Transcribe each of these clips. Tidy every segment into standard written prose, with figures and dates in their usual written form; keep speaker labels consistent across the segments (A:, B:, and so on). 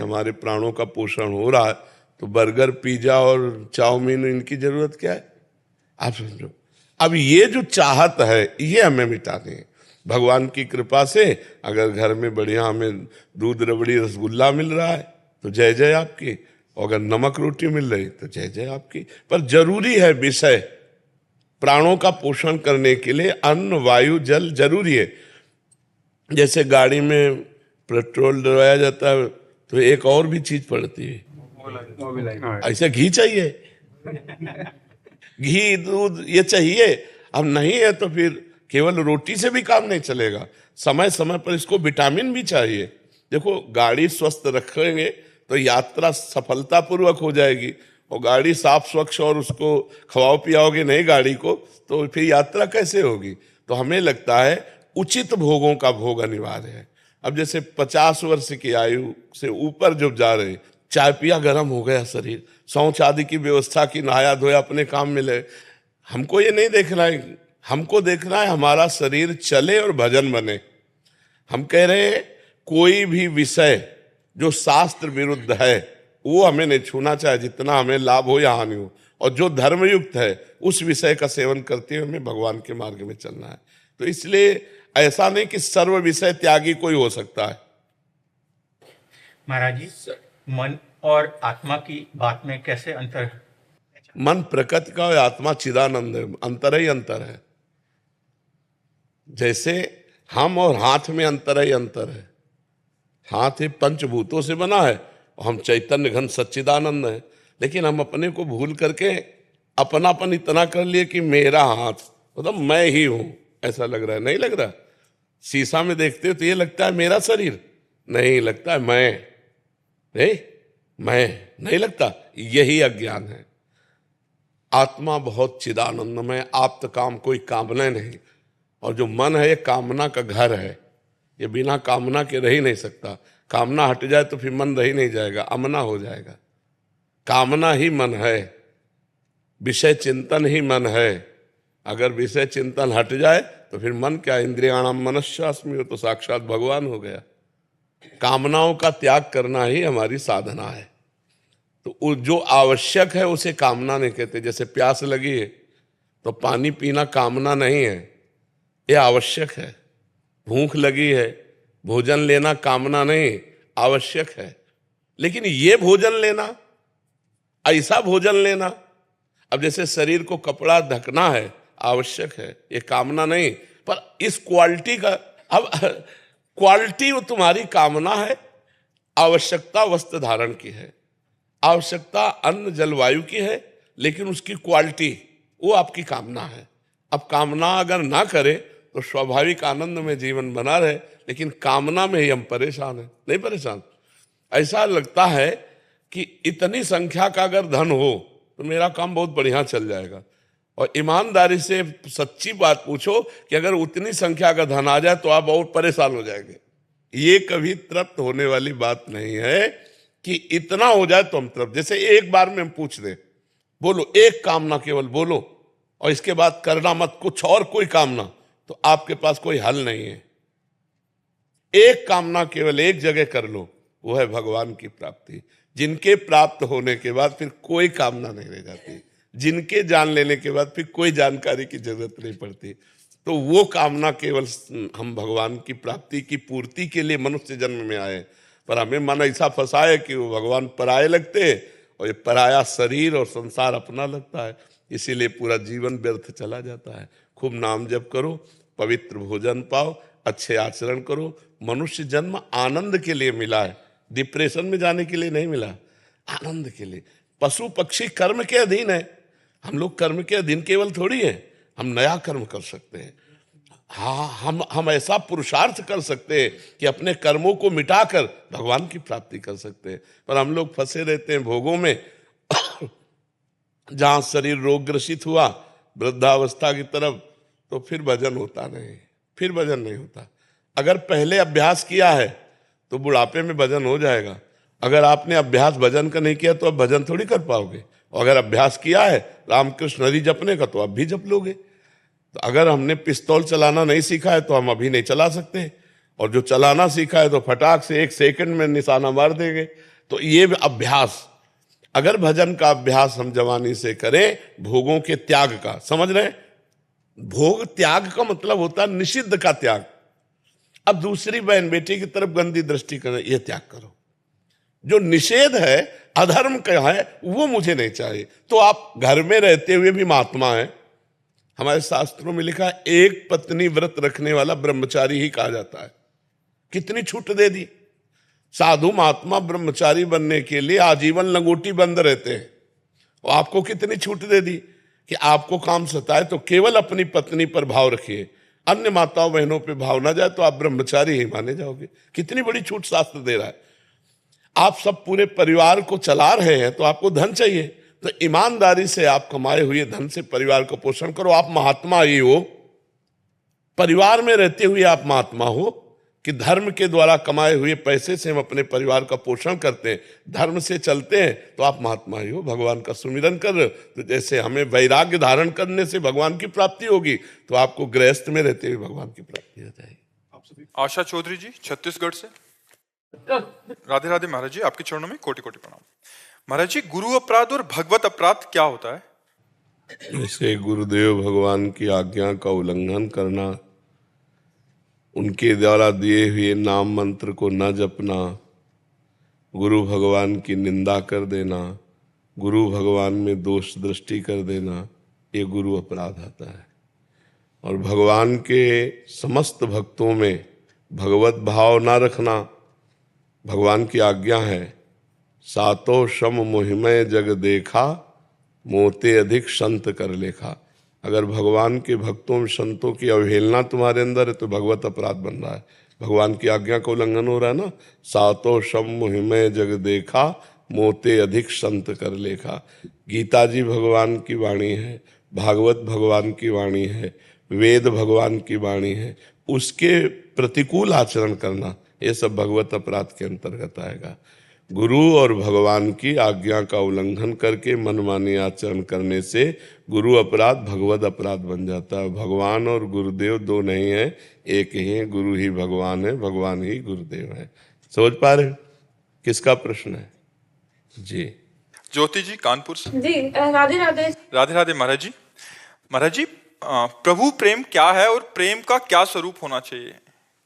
A: हमारे प्राणों का पोषण हो रहा है, तो बर्गर, पिज्जा और चाउमीन, इनकी जरूरत क्या है? आप समझो। अब ये जो चाहत है ये हमें मिटानी है। भगवान की कृपा से अगर घर में बढ़िया हमें दूध, रबड़ी, रसगुल्ला मिल रहा है तो जय जय आपकी, और अगर नमक रोटी मिल रही तो जय जय आपकी। पर जरूरी है विषय, प्राणों का पोषण करने के लिए अन्न, वायु, जल जरूरी है। जैसे गाड़ी में पेट्रोल डलवाया जाता है तो एक और भी चीज पड़ती है, ऐसे घी चाहिए, घी, दूध, ये चाहिए। अब नहीं है तो फिर केवल रोटी से भी काम नहीं चलेगा, समय समय पर इसको विटामिन भी चाहिए। देखो, गाड़ी स्वस्थ रखेंगे तो यात्रा सफलतापूर्वक हो जाएगी, और गाड़ी साफ स्वच्छ और उसको खवाओ पियाओगे नहीं गाड़ी को, तो फिर यात्रा कैसे होगी? तो हमें लगता है उचित भोगों का भोग अनिवार्य है। अब जैसे 50 वर्ष की आयु से ऊपर जो जा रहे, चाय पिया गर्म हो गया शरीर, शौच आदि की व्यवस्था की, नहाया धोया अपने काम में ले, हमको ये नहीं देखना है। हमको देखना है हमारा शरीर चले और भजन बने। हम कह रहे हैं कोई भी विषय जो शास्त्र विरुद्ध है वो हमें नहीं छूना, चाहे जितना हमें लाभ हो या हानि हो, और जो धर्मयुक्त है उस विषय का सेवन करते हुए हमें भगवान के मार्ग में चलना है। तो इसलिए ऐसा नहीं कि सर्व विषय त्यागी कोई हो सकता है।
B: महाराज जी, मन और आत्मा की बात में कैसे अंतर है?
A: मन प्रकृति का और आत्मा चिदानंद है, अंतर ही अंतर है। जैसे हम और हाथ में अंतर ही अंतर है। हाथ ही पंचभूतों से बना है और हम चैतन्य घन सच्चिदानंद है, लेकिन हम अपने को भूल करके अपनापन इतना कर लिए कि मेरा हाथ मतलब मैं ही हूं, ऐसा लग रहा है। नहीं लग रहा। शीशा में देखते हो तो ये लगता है मेरा शरीर, नहीं लगता है मैं, नहीं मैं नहीं लगता। यही अज्ञान है। आत्मा बहुत चिदानंदमय, आप्त काम, कोई कामना नहीं। और जो मन है ये कामना का घर है, ये बिना कामना के रह ही नहीं सकता। कामना हट जाए तो फिर मन रह ही नहीं जाएगा, अमना हो जाएगा। कामना ही मन है, विषय चिंतन ही मन है। अगर विषय चिंतन हट जाए तो फिर मन क्या, इंद्रियाणाम मनश्चास्मि, हो तो साक्षात भगवान हो गया। कामनाओं का त्याग करना ही हमारी साधना है। तो जो आवश्यक है उसे कामना नहीं कहते। जैसे प्यास लगी है तो पानी पीना कामना नहीं है, ये आवश्यक है। भूख लगी है, भोजन लेना कामना नहीं, आवश्यक है। लेकिन ये भोजन लेना, ऐसा भोजन लेना, अब जैसे शरीर को कपड़ा ढकना है, आवश्यक है, ये कामना नहीं। पर इस क्वालिटी का, अब क्वालिटी वो तुम्हारी कामना है, आवश्यकता वस्त्र धारण की है, आवश्यकता अन्न जलवायु की है, लेकिन उसकी क्वालिटी वो आपकी कामना है। अब कामना अगर ना करे तो स्वाभाविक आनंद में जीवन बना रहे, लेकिन कामना में ही हम परेशान हैं। नहीं परेशान? ऐसा लगता है कि इतनी संख्या का अगर धन हो तो मेरा काम बहुत बढ़िया चल जाएगा। और ईमानदारी से सच्ची बात पूछो कि अगर उतनी संख्या का धन आ जाए तो आप और परेशान हो जाएंगे। ये कभी तृप्त होने वाली बात नहीं है कि इतना हो जाए तो हम तृप्त। जैसे एक बार में हम पूछ दें, बोलो एक कामना केवल बोलो और इसके बाद करना मत कुछ और कोई कामना, तो आपके पास कोई हल नहीं है। एक कामना केवल एक जगह कर लो, वो है भगवान की प्राप्ति। जिनके प्राप्त होने के बाद फिर कोई कामना नहीं रह जाती, जिनके जान लेने के बाद फिर कोई जानकारी की जरूरत नहीं पड़ती। तो वो कामना केवल हम भगवान की प्राप्ति की पूर्ति के लिए मनुष्य जन्म में आए। पर हमें मन ऐसा फंसा है कि वो भगवान पराये लगते हैं और ये पराया शरीर और संसार अपना लगता है, इसीलिए पूरा जीवन व्यर्थ चला जाता है। खूब नाम जप करो, पवित्र भोजन पाओ, अच्छे आचरण करो। मनुष्य जन्म आनंद के लिए मिला है, डिप्रेशन में जाने के लिए नहीं मिला, आनंद के लिए। पशु पक्षी कर्म के अधीन है, हम लोग कर्म के अधीन केवल थोड़ी है। हम नया कर्म कर सकते हैं। हाँ, हम ऐसा पुरुषार्थ कर सकते हैं कि अपने कर्मों को मिटाकर भगवान की प्राप्ति कर सकते हैं। पर हम लोग फंसे रहते हैं भोगों में जहां शरीर रोग ग्रसित हुआ वृद्धावस्था की तरफ, तो फिर भजन होता नहीं, फिर भजन नहीं होता। अगर पहले अभ्यास किया है तो बुढ़ापे में भजन हो जाएगा। अगर आपने अभ्यास भजन का नहीं किया तो अब भजन थोड़ी कर पाओगे। और अगर अभ्यास किया है रामकृष्ण हरि जपने का तो आप भी जप लोगे। तो अगर हमने पिस्तौल चलाना नहीं सीखा है तो हम अभी नहीं चला सकते, और जो चलाना सीखा है तो फटाक से 1 सेकंड में निशाना मार देंगे। तो ये अभ्यास, अगर भजन का अभ्यास हम जवानी से करें, भोगों के त्याग का, समझ रहे हैं? भोग त्याग का मतलब होता है निषिद्ध का त्याग। अब दूसरी बहन बेटी की तरफ गंदी दृष्टि करें, यह त्याग करो। जो निषेध है, अधर्म का है, वो मुझे नहीं चाहिए। तो आप घर में रहते हुए भी महात्मा है। हमारे शास्त्रों में लिखा है, एक पत्नी व्रत रखने वाला ब्रह्मचारी ही कहा जाता है। कितनी छूट दे दी। साधु महात्मा ब्रह्मचारी बनने के लिए आजीवन लंगोटी बंद रहते हैं, और आपको कितनी छूट दे दी कि आपको काम सताए तो केवल अपनी पत्नी पर भाव रखिए, अन्य माताओं बहनों पे भाव ना जाए तो आप ब्रह्मचारी ही माने जाओगे। कितनी बड़ी छूट शास्त्र दे रहा है। आप सब पूरे परिवार को चला रहे हैं तो आपको धन चाहिए, तो ईमानदारी से आप कमाए हुए धन से परिवार का पोषण करो। आप महात्मा ही हो, परिवार में रहते हुए आप महात्मा हो कि धर्म के द्वारा कमाए हुए पैसे से हम अपने परिवार का पोषण करते हैं, धर्म से चलते हैं, तो आप महात्मा ही हो। भगवान का सुमिरन कर रहे हो, तो जैसे हमें वैराग्य धारण करने से भगवान की प्राप्ति होगी, तो आपको गृहस्थ में रहते हुए भगवान की प्राप्ति हो जाएगी।
C: आशा चौधरी जी छत्तीसगढ़ से। राधे राधे महाराज जी, आपके चरणों में कोटि कोटि प्रणाम। महाराज जी, गुरु अपराध और भगवत अपराध क्या होता है?
A: जैसे गुरुदेव भगवान की आज्ञा का उल्लंघन करना, उनके द्वारा दिए हुए नाम मंत्र को न जपना, गुरु भगवान की निंदा कर देना, गुरु भगवान में दोष दृष्टि कर देना, ये गुरु अपराध आता है। और भगवान के समस्त भक्तों में भगवत भाव ना रखना, भगवान की आज्ञा है, सातो शम मोहिमय जग देखा, मोते अधिक संत कर लेखा। अगर भगवान के भक्तों में संतों की अवहेलना तुम्हारे अंदर है तो भगवत अपराध बन रहा है, भगवान की आज्ञा का उल्लंघन हो रहा है ना। सातो शम मोहिमय जग देखा, मोते अधिक संत कर लेखा। गीता जी भगवान की वाणी है, भागवत भगवान की वाणी है, वेद भगवान की वाणी है, उसके प्रतिकूल आचरण करना, ये सब भगवत अपराध के अंतर्गत आएगा। गुरु और भगवान की आज्ञा का उल्लंघन करके मनमानी आचरण करने से गुरु अपराध भगवत अपराध बन जाता है। भगवान और गुरुदेव दो नहीं है, एक ही है। गुरु ही भगवान है, भगवान ही गुरुदेव है। समझ पा रहे? किसका प्रश्न है जी?
C: ज्योति जी कानपुर से।
D: जी राधे राधे।
C: राधे राधे महाराज जी। महाराज जी, प्रभु प्रेम क्या है और प्रेम का क्या स्वरूप होना चाहिए?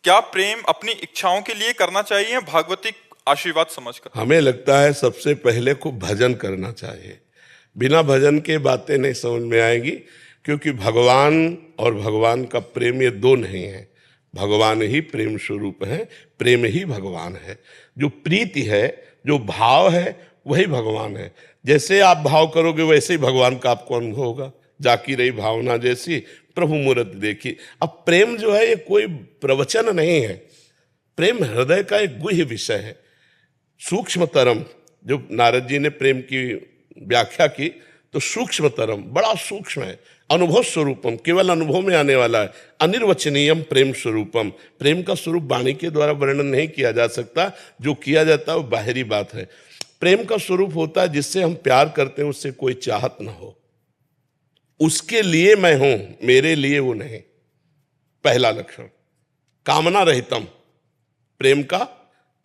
C: क्या प्रेम अपनी इच्छाओं के लिए करना चाहिए, भागवतिक आशीर्वाद समझकर?
A: हमें लगता है सबसे पहले को भजन करना चाहिए। बिना भजन के बातें नहीं समझ में आएगी, क्योंकि भगवान और भगवान का प्रेम ये दो नहीं है। भगवान ही प्रेम स्वरूप है, प्रेम ही भगवान है। जो प्रीति है, जो भाव है, वही भगवान है। जैसे आप भाव करोगे वैसे ही भगवान का आपको अनुभव होगा। जाकी रही भावना जैसी प्रभु मूरत देखी। अब प्रेम जो है ये कोई प्रवचन नहीं है, प्रेम हृदय का एक गुह्य विषय है, सूक्ष्मतरम। जो नारद जी ने प्रेम की व्याख्या की तो सूक्ष्मतरम, बड़ा सूक्ष्म है। अनुभव स्वरूपम, केवल अनुभव में आने वाला है। अनिर्वचनीयम प्रेम स्वरूपम, प्रेम का स्वरूप वाणी के द्वारा वर्णन नहीं किया जा सकता। जो किया जाता है वो बाहरी बात है। प्रेम का स्वरूप होता है जिससे हम प्यार करते हैं उससे कोई चाहत ना हो, उसके लिए मैं हूं, मेरे लिए वो नहीं। पहला लक्षण कामना रहितम प्रेम का।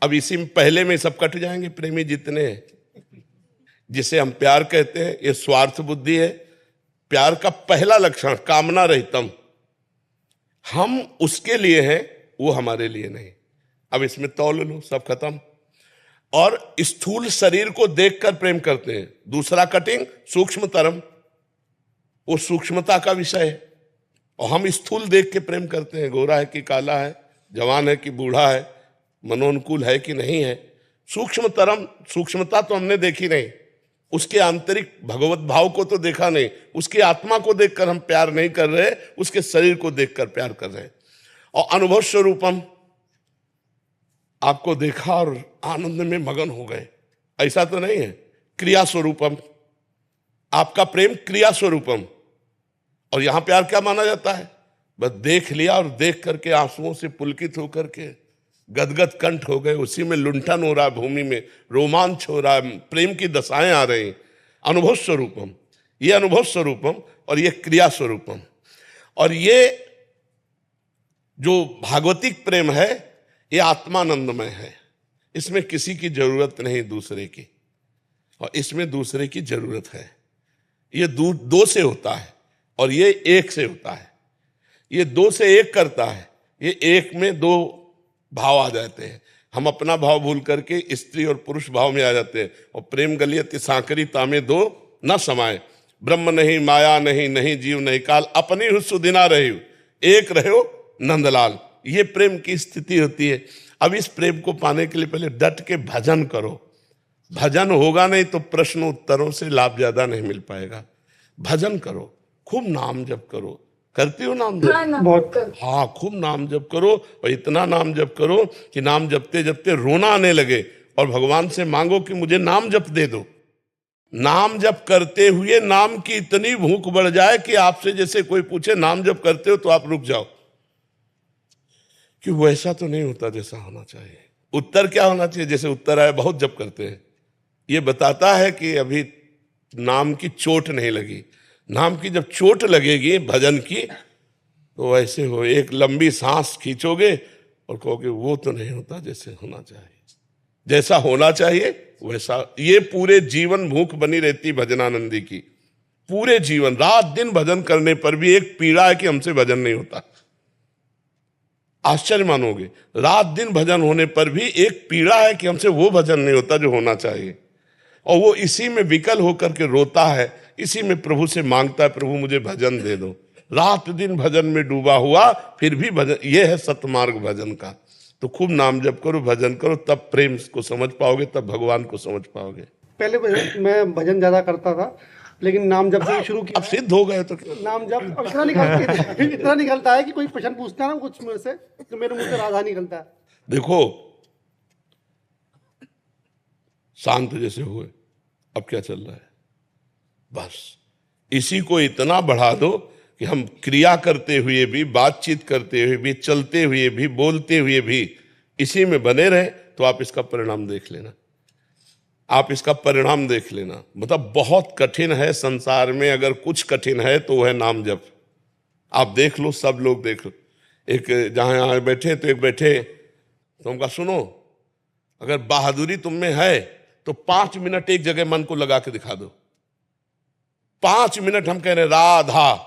A: अब इसी में पहले में सब कट जाएंगे प्रेमी जितने हैं। जिसे हम प्यार कहते हैं ये स्वार्थ बुद्धि है। प्यार का पहला लक्षण कामना रहितम, हम उसके लिए हैं, वो हमारे लिए नहीं। अब इसमें तौल लो, सब खत्म। और स्थूल शरीर को देखकर प्रेम करते हैं। दूसरा कटिंग सूक्ष्मतरम, वो सूक्ष्मता का विषय है। और हम स्थूल देख के प्रेम करते हैं, गोरा है कि काला है, जवान है कि बूढ़ा है, मनोनुकूल है कि नहीं है। सूक्ष्मतरम, सूक्ष्मता तो हमने देखी नहीं, उसके आंतरिक भगवत भाव को तो देखा नहीं, उसकी आत्मा को देखकर हम प्यार नहीं कर रहे, उसके शरीर को देखकर प्यार कर रहे हैं। और अनुभव स्वरूपम, आपको देखा और आनंद में मगन हो गए, ऐसा तो नहीं है। क्रिया स्वरूपम, आपका प्रेम क्रिया स्वरूपम। और यहां प्यार क्या माना जाता है? बस देख लिया और देख करके आंसुओं से पुलकित होकर के गदगद कंठ हो गए, उसी में लुंठन हो रहा है, भूमि में रोमांच हो रहा है, प्रेम की दशाएं आ रही। अनुभव स्वरूपम, ये अनुभव स्वरूपम और ये क्रिया स्वरूपम। और ये जो भागवतिक प्रेम है ये आत्मानंदमय है, इसमें किसी की जरूरत नहीं दूसरे की, और इसमें दूसरे की जरूरत है। ये दो से होता है और ये एक से होता है। ये दो से एक करता है, ये एक में दो भाव आ जाते हैं। हम अपना भाव भूल करके स्त्री और पुरुष भाव में आ जाते हैं। और प्रेम गलियति सांकरी तामे दो न समाये, ब्रह्म नहीं माया नहीं, नहीं जीव नहीं काल, अपनी हु सुदिना रहे हो, एक रहे हो नंदलाल। ये प्रेम की स्थिति होती है। अब इस प्रेम को पाने के लिए पहले डट के भजन करो। भजन होगा नहीं तो प्रश्न उत्तरों से लाभ ज्यादा नहीं मिल पाएगा। भजन करो, खूब नाम जप करो। करती हो नाम जप?
D: बहुत।
A: हाँ, खूब नाम जप करो, और इतना नाम जप करो कि नाम जपते जपते रोना आने लगे, और भगवान से मांगो कि मुझे नाम जप दे दो। नाम जप करते हुए नाम की इतनी भूख बढ़ जाए कि आपसे जैसे कोई पूछे नाम जप करते हो तो आप रुक जाओ, कि वैसा तो नहीं होता जैसा होना चाहिए। उत्तर क्या होना चाहिए? जैसे उत्तर आया बहुत जप करते हैं, ये बताता है कि अभी नाम की चोट नहीं लगी। नाम की जब चोट लगेगी भजन की, तो ऐसे हो, एक लंबी सांस खींचोगे और कहोगे वो तो नहीं होता जैसे होना चाहिए। जैसा होना चाहिए वैसा। ये पूरे जीवन भूख बनी रहती भजनानंदी की। पूरे जीवन रात दिन भजन करने पर भी एक पीड़ा है कि हमसे भजन नहीं होता। आश्चर्य मानोगे, रात दिन भजन होने पर भी एक पीड़ा है कि हमसे वो भजन नहीं होता जो होना चाहिए। और वो इसी में विकल होकर के रोता है, इसी में प्रभु से मांगता है, प्रभु मुझे भजन दे दो। रात दिन भजन में डूबा हुआ, फिर भी भजन। ये है सतमार्ग भजन का। तो खूब नाम जप करो, भजन करो, तब प्रेम को समझ पाओगे, तब भगवान को समझ पाओगे।
D: पहले मैं भजन ज्यादा करता था, लेकिन नाम जप से शुरू किया।
A: अब सिद्ध हो गए तो
D: नाम जप अब इतना निकलता है कि कोई प्रश्न पूछता है ना कुछ मेरे से, तो मेरे मुंह से राधा निकलता है।
A: देखो, शांत जैसे हुए, अब क्या चल रहा है? बस इसी को इतना बढ़ा दो कि हम क्रिया करते हुए भी, बातचीत करते हुए भी, चलते हुए भी, बोलते हुए भी इसी में बने रहे, तो आप इसका परिणाम देख लेना। आप इसका परिणाम देख लेना। मतलब बहुत कठिन है संसार में, अगर कुछ कठिन है तो वह है नाम जप। आप देख लो, सब लोग देख लो। एक जहां यहां बैठे तो एक बैठे, तो उनका सुनो, अगर बहादुरी तुम में है तो 5 मिनट एक जगह मन को लगा के दिखा दो। 5 मिनट हम कह रहे राधा,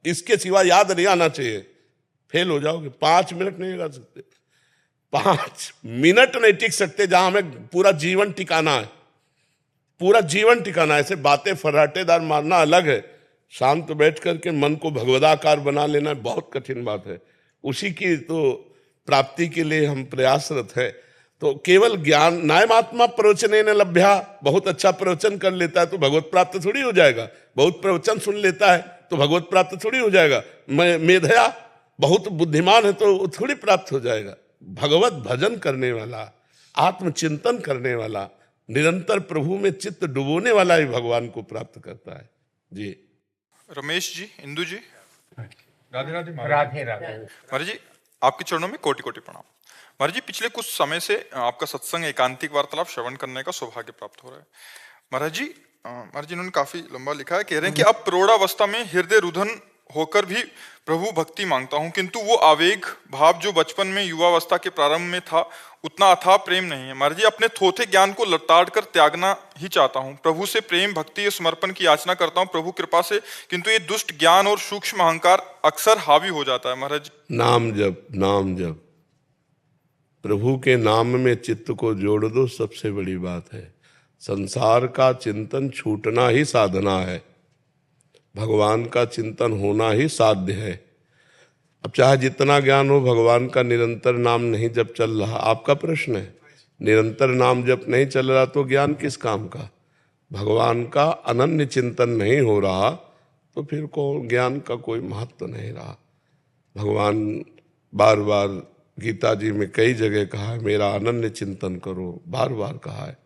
A: इसके सिवा याद नहीं आना चाहिए, फेल हो जाओगे। 5 मिनट नहीं लगा सकते, 5 मिनट नहीं टिक सकते। जहां हमें पूरा जीवन टिकाना है, पूरा जीवन टिकाना है। ऐसे बातें फर्राटेदार मारना अलग है, शांत बैठ करके मन को भगवदाकार बना लेना बहुत कठिन बात है। उसी की तो प्राप्ति के लिए हम प्रयासरत है। तो केवल ज्ञान नायमात्मा प्रवचने न लभ्या, बहुत अच्छा प्रवचन कर लेता है तो भगवत प्राप्त थोड़ी हो जाएगा। बहुत प्रवचन सुन लेता है तो भगवत प्राप्त थोड़ी हो जाएगा। मेधया बहुत बुद्धिमान है तो थोड़ी प्राप्त हो जाएगा। भगवत भजन करने वाला, आत्मचिंतन करने वाला, निरंतर प्रभु में चित्त डुबोने वाला ही भगवान को प्राप्त करता है। जी
C: रमेश जी, इंदु जी,
B: राधे राधे राधे राधे।
C: महाराज जी, आपके चरणों में कोटि कोटि प्रणाम। महाराज जी, पिछले कुछ समय से आपका सत्संग एकांतिक वार्तालाप श्रवण करने का सौभाग्य प्राप्त हो रहा है। महाराज जी, इन्होंने काफी लंबा लिखा है, कह रहे हैं कि अब प्रौढ़ावस्था में हृदय रुधन होकर भी प्रभु भक्ति मांगता हूं, किंतु वो आवेग भाव जो बचपन में युवावस्था के प्रारंभ में था उतना अथाह प्रेम नहीं है। महाराज जी, अपने थोथे ज्ञान को लताड़ कर त्यागना ही चाहता हूं। प्रभु से प्रेम भक्ति समर्पण की याचना करता हूं प्रभु कृपा से, किंतु ये दुष्ट ज्ञान और सूक्ष्म अहंकार अक्सर हावी हो जाता है। महाराज जी,
A: नाम जप, नाम जप, प्रभु के नाम में चित्त को जोड़ दो, सबसे बड़ी बात है। संसार का चिंतन छूटना ही साधना है, भगवान का चिंतन होना ही साध्य है। अब चाहे जितना ज्ञान हो, भगवान का निरंतर नाम नहीं जब चल रहा, आपका प्रश्न है, निरंतर नाम जब नहीं चल रहा तो ज्ञान किस काम का? भगवान का अनन्य चिंतन नहीं हो रहा तो फिर को ज्ञान का कोई महत्व नहीं रहा। भगवान बार बार गीता जी में कई जगह कहा है, मेरा अनन्य चिंतन करो, बार बार कहा है।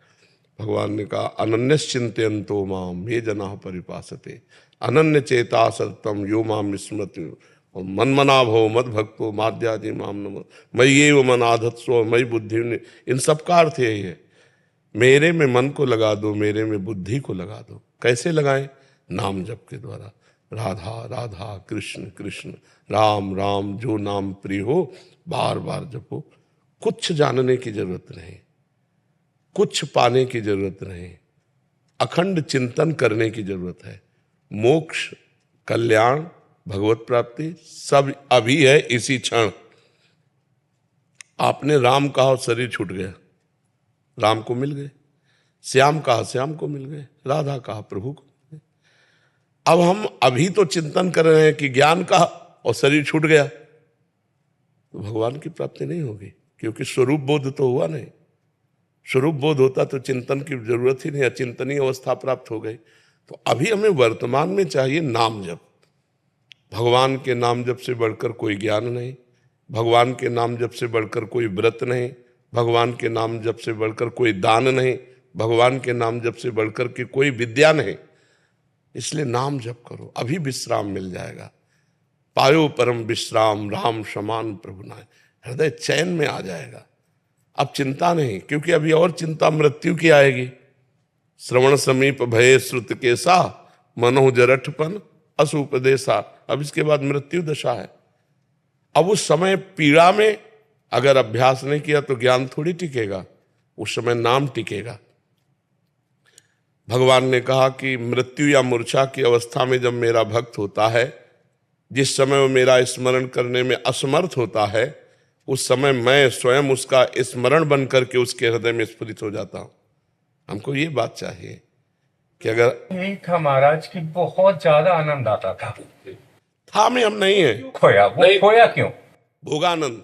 A: भगवान ने कहा अनन्यश्चिन्तयन्तो माम ये जनाः परिपासते, अनन्य चेता सततम यो माम स्मृति मन्मना भव मद भक्तो माद्यादि माम नमः मय्येव मनाधत्सो मयि बुद्धि। इन सब का अर्थ यही है, मेरे में मन को लगा दो, मेरे में बुद्धि को लगा दो। कैसे लगाएं? नाम जप के द्वारा। राधा राधा कृष्ण कृष्ण राम राम, जो नाम प्रिय हो बार बार जपो। कुछ जानने की जरूरत नहीं, कुछ पाने की जरूरत नहीं, अखंड चिंतन करने की जरूरत है। मोक्ष, कल्याण, भगवत प्राप्ति सब अभी है, इसी क्षण। आपने राम कहा और शरीर छूट गया, राम को मिल गए। श्याम कहा, श्याम को मिल गए। राधा कहा, प्रभु को मिल गए। अब हम अभी तो चिंतन कर रहे हैं कि ज्ञान कहा और शरीर छूट गया, तो भगवान की प्राप्ति नहीं होगी, क्योंकि स्वरूप बोध तो हुआ नहीं। स्वरूप बोध होता तो चिंतन की जरूरत ही नहीं, अचिंतनीय अवस्था प्राप्त हो गई। तो अभी हमें वर्तमान में चाहिए नाम जप। भगवान के नाम जप से बढ़कर कोई ज्ञान नहीं, भगवान के नाम जप से बढ़कर कोई व्रत नहीं, भगवान के नाम जप से बढ़कर कोई दान नहीं, भगवान के नाम जप से बढ़कर के कोई विद्या नहीं। इसलिए नाम जप करो, अभी विश्राम मिल जाएगा। पायो परम विश्राम, राम समान प्रभु नाय। हृदय चैन में आ जाएगा। अब चिंता नहीं, क्योंकि अभी और चिंता मृत्यु की आएगी। श्रवण समीप भये श्रुत केसा, मनो जरठपन असुपदेशा। अब इसके बाद मृत्यु दशा है। अब उस समय पीड़ा में अगर अभ्यास नहीं किया तो ज्ञान थोड़ी टिकेगा, उस समय नाम टिकेगा। भगवान ने कहा कि मृत्यु या मूर्छा की अवस्था में जब मेरा भक्त होता है, जिस समय वो मेरा स्मरण करने में असमर्थ होता है, उस समय मैं स्वयं उसका स्मरण बन करके उसके हृदय में स्फुरित हो जाता हूं। हमको ये बात चाहिए कि अगर
E: यही था महाराज की बहुत ज्यादा आनंद आता था
A: में हम नहीं है।
E: खोया, वो खोया क्यों?
A: भोगानंद,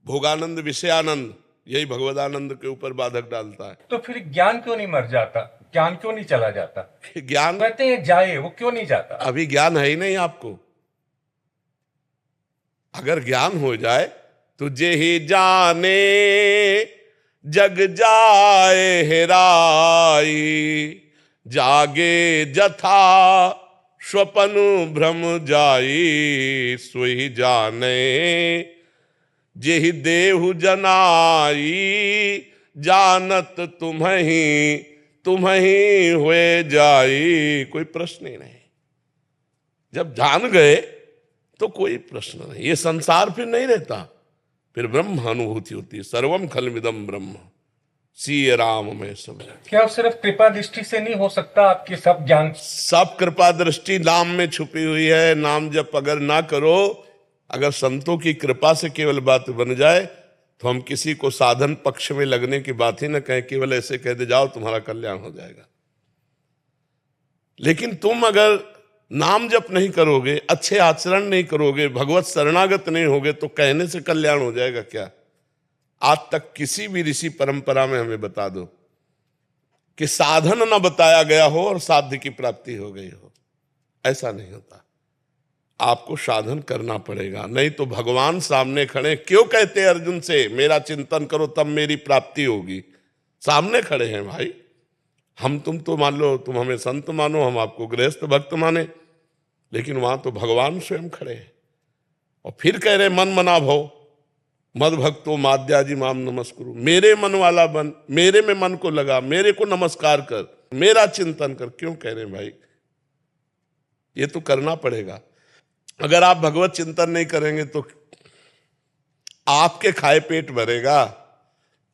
A: भोगानंद, विषयानंद, यही भगवदानंद के ऊपर बाधक डालता है।
E: तो फिर ज्ञान क्यों नहीं मर जाता? ज्ञान क्यों नहीं चला जाता?
A: ज्ञान
E: कहते हैं जाए, वो क्यों नहीं जाता?
A: अभी ज्ञान है ही नहीं आपको। अगर ज्ञान हो जाए तो जे ही जाने जग जाए हेराई, जागे जथा स्वपन भ्रम जाई, सोई जाने जेहि देहु जनाई, जानत तुम्हें हुए जाई। कोई प्रश्न ही नहीं। जब जान गए तो कोई प्रश्न नहीं। ये संसार फिर नहीं रहता, फिर ब्रह्म अनुभूति होती है। सर्वम खलमिदम ब्रह्म, सीय राम में सब।
E: क्या सिर्फ कृपा दृष्टि से नहीं हो सकता? आपकी सब ज्ञान,
A: सब कृपा दृष्टि नाम में छुपी हुई है। नाम जब अगर ना करो, अगर संतों की कृपा से केवल बात बन जाए, तो हम किसी को साधन पक्ष में लगने की बात ही ना कहें, केवल ऐसे कह दे जाओ तुम्हारा कल्याण हो जाएगा। लेकिन तुम अगर नाम जप नहीं करोगे, अच्छे आचरण नहीं करोगे, भगवत शरणागत नहीं होगे, तो कहने से कल्याण हो जाएगा क्या? आज तक किसी भी ऋषि परंपरा में हमें बता दो कि साधन न बताया गया हो और साध्य की प्राप्ति हो गई हो। ऐसा नहीं होता। आपको साधन करना पड़ेगा, नहीं तो भगवान सामने खड़े। क्यों कहते हैं अर्जुन से मेरा चिंतन करो तब मेरी प्राप्ति होगी? सामने खड़े हैं भाई। हम तुम तो मान लो, तुम हमें संत मानो, हम आपको गृहस्थ भक्त माने, लेकिन वहां तो भगवान स्वयं खड़े हैं। और फिर कह रहे मन मना भव मद भक्तो माद्याजी माम नमस्कुरु। मेरे मन वाला बन, मेरे में मन को लगा, मेरे को नमस्कार कर, मेरा चिंतन कर। क्यों कह रहे हैं भाई? ये तो करना पड़ेगा। अगर आप भगवत चिंतन नहीं करेंगे तो आपके खाए पेट भरेगा,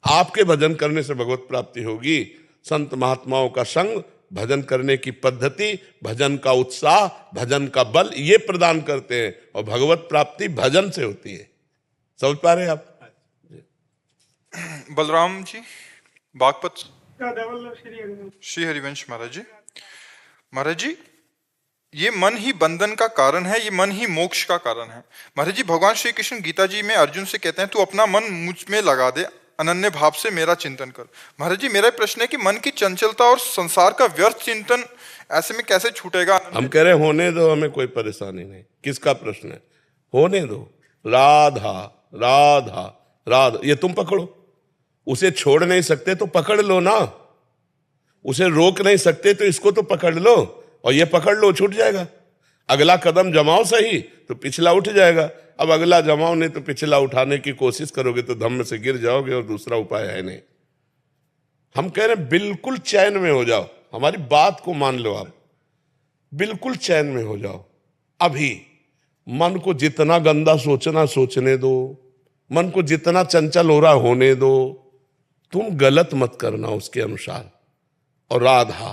A: आपके भजन करने से भगवत प्राप्ति होगी। संत महात्माओं का संग, भजन करने की पद्धति, भजन का उत्साह, भजन का बल, ये प्रदान करते हैं। और भगवत प्राप्ति भजन से होती है। समझ पा रहे हैं आप?
C: बलराम जी, बागपत श्री हरिवंश महाराज जी। महाराज जी, ये मन ही बंधन का कारण है, ये मन ही मोक्ष का कारण है। महाराज जी, भगवान श्री कृष्ण गीता जी में अर्जुन से कहते हैं तू अपना मन मुझ में लगा दे, अनन्य भाव से मेरा चिंतन कर। महाराज जी, मेरा प्रश्न है कि मन की चंचलता और संसार का व्यर्थ चिंतन ऐसे में कैसे छूटेगा?
A: हम कह रहे होने दो, हमें कोई परेशानी नहीं। किसका प्रश्न है? होने दो। राधा राधा राधा, ये तुम पकड़ो। उसे छोड़ नहीं सकते तो पकड़ लो ना। उसे रोक नहीं सकते तो इसको तो पकड़ लो, और ये पकड़ लो, छूट जाएगा। अगला कदम जमाओ सही तो पिछला उठ जाएगा। अब अगला जमाओ नहीं तो पिछला उठाने की कोशिश करोगे तो धम्म से गिर जाओगे, और दूसरा उपाय है नहीं। हम कह रहे हैं बिल्कुल चैन में हो जाओ। हमारी बात को मान लो आप, बिल्कुल चैन में हो जाओ। अभी मन को जितना गंदा सोचना सोचने दो, मन को जितना चंचल हो रहा होने दो। तुम गलत मत करना उसके अनुसार। और राधा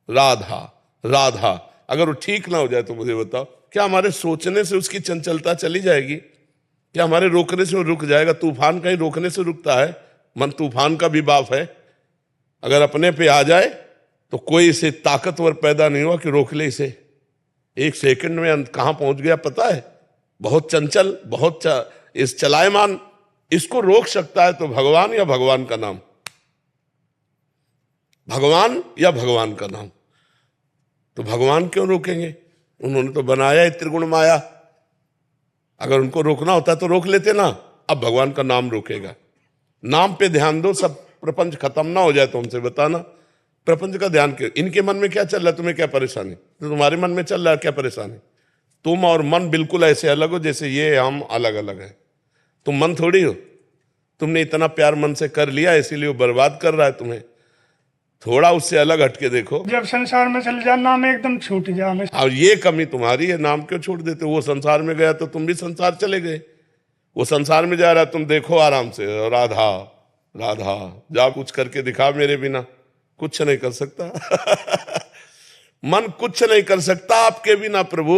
A: राधा राधा, अगर वो ठीक ना हो जाए तो मुझे बताओ, क्या हमारे सोचने से उसकी चंचलता चली जाएगी? क्या हमारे रोकने से वो रुक जाएगा? तूफान कहीं रोकने से रुकता है? मन तूफान का भी बाप है। अगर अपने पे आ जाए तो कोई इसे ताकतवर पैदा नहीं हुआ कि रोक ले इसे। एक सेकंड में कहां पहुंच गया पता है? बहुत चंचल, इस चलायमान, इसको रोक सकता है तो भगवान या भगवान का नाम, भगवान या भगवान का नाम। तो भगवान क्यों रोकेंगे? उन्होंने तो बनाया है त्रिगुण माया। अगर उनको रोकना होता तो रोक लेते ना। अब भगवान का नाम रोकेगा। नाम पे ध्यान दो, सब प्रपंच खत्म ना हो जाए तो हमसे बताना। प्रपंच का ध्यान क्यों? इनके मन में क्या चल रहा है? तुम्हें क्या परेशानी? तो तुम्हारे मन में चल रहा है क्या परेशानी? तुम और मन बिल्कुल ऐसे अलग हो जैसे ये हम अलग अलग हैं। तुम मन थोड़ी हो। तुमने इतना प्यार मन से कर लिया इसीलिए वो बर्बाद कर रहा है तुम्हें। थोड़ा उससे अलग हटके देखो।
F: जब संसार में चल जाना नाम एकदम छूट जा हमें।
A: और ये कमी तुम्हारी है, नाम क्यों छोड़ देते हो? वो संसार में गया तो तुम भी संसार चले गए। वो संसार में जा रहा है, तुम देखो आराम से, राधा राधा, जा कुछ करके दिखा मेरे बिना। कुछ नहीं कर सकता मन कुछ नहीं कर सकता आपके बिना प्रभु।